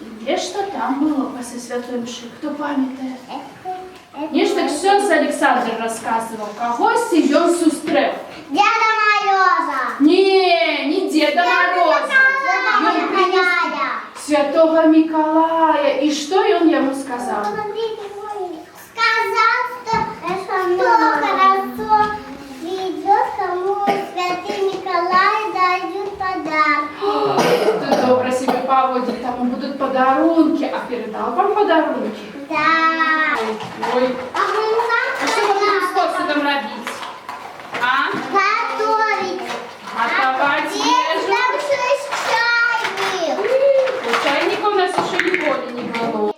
Где что там было после Святой Мши? Кто памятает? Мне ж так Ксенс Александр рассказывал, кого Семен сустрел. Деда Мороза. Не Деда Мороза. Ён принес Святого Миколая. И что он ему сказал? Сказал, что хорошо ведет, кому Святый Николай дают подарки. Ты добре себе поводит, тому будут подарунки. А передал вам подарунки? Да. Ой, А а что вы будете с Костиком робить? А? готовить. Готовать ежу? Там еще чайник. У чайника у нас еще ніколи не было.